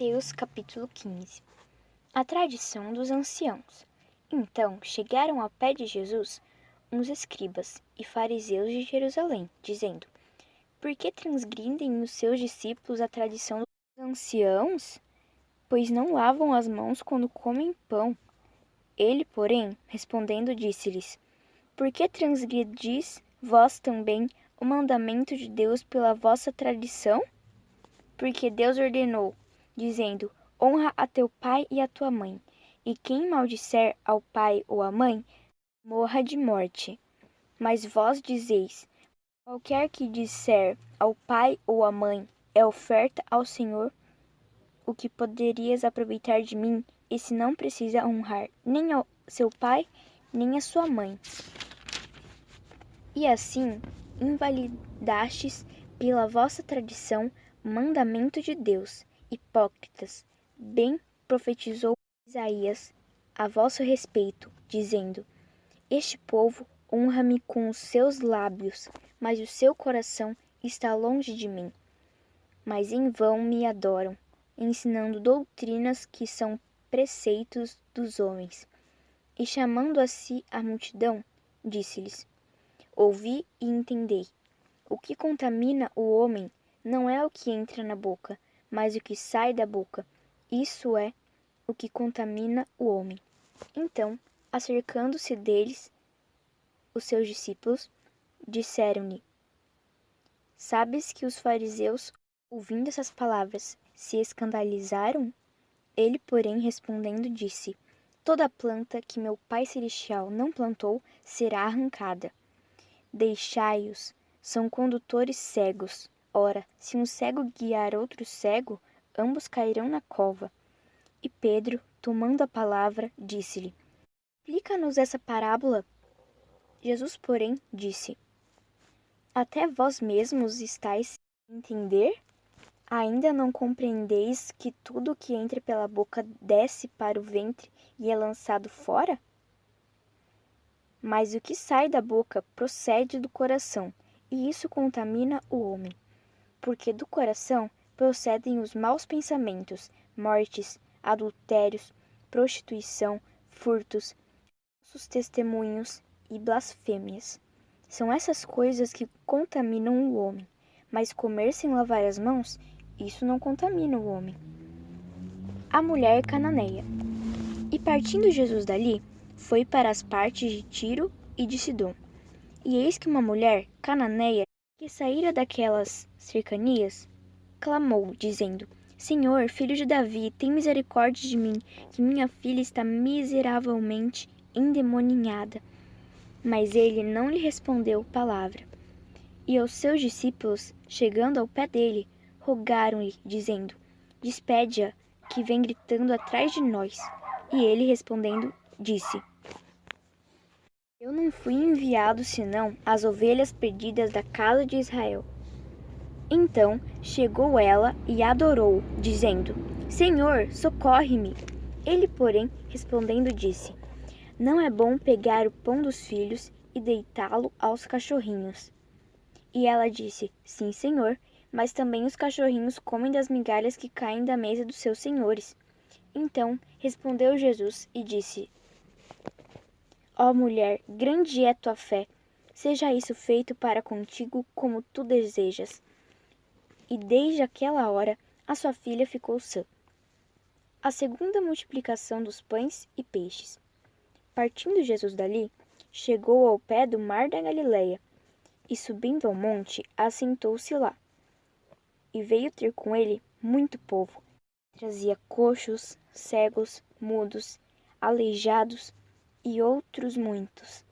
Mateus capítulo 15. A tradição dos anciãos. Então chegaram ao pé de Jesus uns escribas e fariseus de Jerusalém, dizendo: Por que transgridem os seus discípulos a tradição dos anciãos? Pois não lavam as mãos quando comem pão. Ele, porém, respondendo, disse-lhes: Por que transgredis vós também o mandamento de Deus pela vossa tradição? Porque Deus ordenou, dizendo: Honra a teu pai e a tua mãe, e quem maldisser ao pai ou à mãe, morra de morte. Mas vós dizeis: Qualquer que disser ao pai ou à mãe, é oferta ao Senhor, o que poderias aproveitar de mim, esse não precisa honrar nem ao seu pai, nem a sua mãe. E assim invalidastes pela vossa tradição o mandamento de Deus. Hipócritas, bem profetizou Isaías a vosso respeito, dizendo: Este povo honra-me com os seus lábios, mas o seu coração está longe de mim. Mas em vão me adoram, ensinando doutrinas que são preceitos dos homens. E chamando a si a multidão, disse-lhes: Ouvi e entendei. O que contamina o homem não é o que entra na boca, mas o que sai da boca. Isso é o que contamina o homem. Então, acercando-se deles, os seus discípulos disseram-lhe: Sabes que os fariseus, ouvindo essas palavras, se escandalizaram? Ele, porém, respondendo, disse: Toda planta que meu Pai Celestial não plantou será arrancada. Deixai-os, são condutores cegos. Ora, se um cego guiar outro cego, ambos cairão na cova. E Pedro, tomando a palavra, disse-lhe: Explica-nos essa parábola. Jesus, porém, disse: Até vós mesmos estáis a entender? Ainda não compreendeis que tudo que entra pela boca desce para o ventre e é lançado fora? Mas o que sai da boca procede do coração, e isso contamina o homem. Porque do coração procedem os maus pensamentos, mortes, adultérios, prostituição, furtos, falsos testemunhos e blasfêmias. São essas coisas que contaminam o homem, mas comer sem lavar as mãos, isso não contamina o homem. A mulher cananeia. E partindo Jesus dali, foi para as partes de Tiro e de Sidom. E eis que uma mulher cananeia, que saíra daquelas cercanias, clamou, dizendo: Senhor, filho de Davi, tem misericórdia de mim, que minha filha está miseravelmente endemoninhada. Mas ele não lhe respondeu palavra. E os seus discípulos, chegando ao pé dele, rogaram-lhe, dizendo: Despede-a, que vem gritando atrás de nós. E ele, respondendo, disse: Eu não fui enviado senão às ovelhas perdidas da casa de Israel. Então chegou ela e adorou, dizendo: Senhor, socorre-me. Ele, porém, respondendo, disse: Não é bom pegar o pão dos filhos e deitá-lo aos cachorrinhos. E ela disse: Sim, Senhor, mas também os cachorrinhos comem das migalhas que caem da mesa dos seus senhores. Então respondeu Jesus e disse: Ó mulher, grande é tua fé. Seja isso feito para contigo como tu desejas. E desde aquela hora a sua filha ficou sã. A segunda multiplicação dos pães e peixes. Partindo Jesus dali, chegou ao pé do mar da Galileia, e subindo ao monte, assentou-se lá. E veio ter com ele muito povo. Trazia coxos, cegos, mudos, aleijados e outros muitos.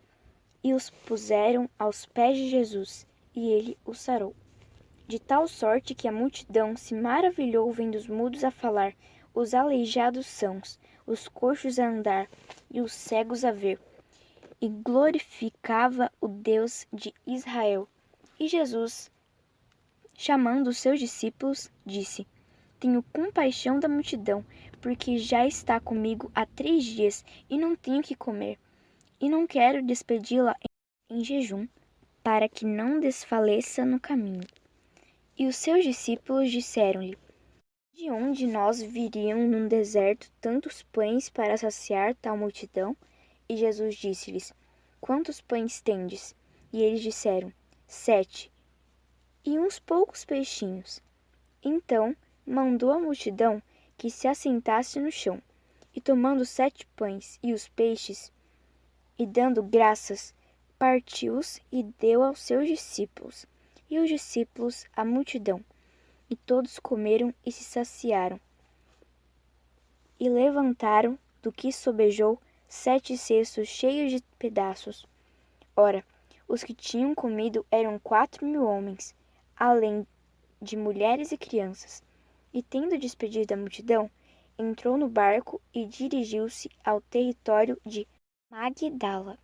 E os puseram aos pés de Jesus, e ele os sarou. De tal sorte que a multidão se maravilhou vendo os mudos a falar, os aleijados sãos, os coxos a andar e os cegos a ver. E glorificava o Deus de Israel. E Jesus, chamando os seus discípulos, disse: Tenho compaixão da multidão, porque já está comigo há 3 dias e não tenho que comer. E não quero despedi-la em jejum, para que não desfaleça no caminho. E os seus discípulos disseram-lhe: De onde nós viriam num deserto tantos pães para saciar tal multidão? E Jesus disse-lhes: Quantos pães tendes? E eles disseram: 7, e uns poucos peixinhos. Então mandou a multidão que se assentasse no chão, e tomando 7 pães e os peixes, e dando graças, partiu-os e deu aos seus discípulos, e os discípulos à multidão. E todos comeram e se saciaram. E levantaram do que sobejou 7 cestos cheios de pedaços. Ora, os que tinham comido eram 4.000 homens, além de mulheres e crianças. E tendo despedido a multidão, entrou no barco e dirigiu-se ao território de Magdala.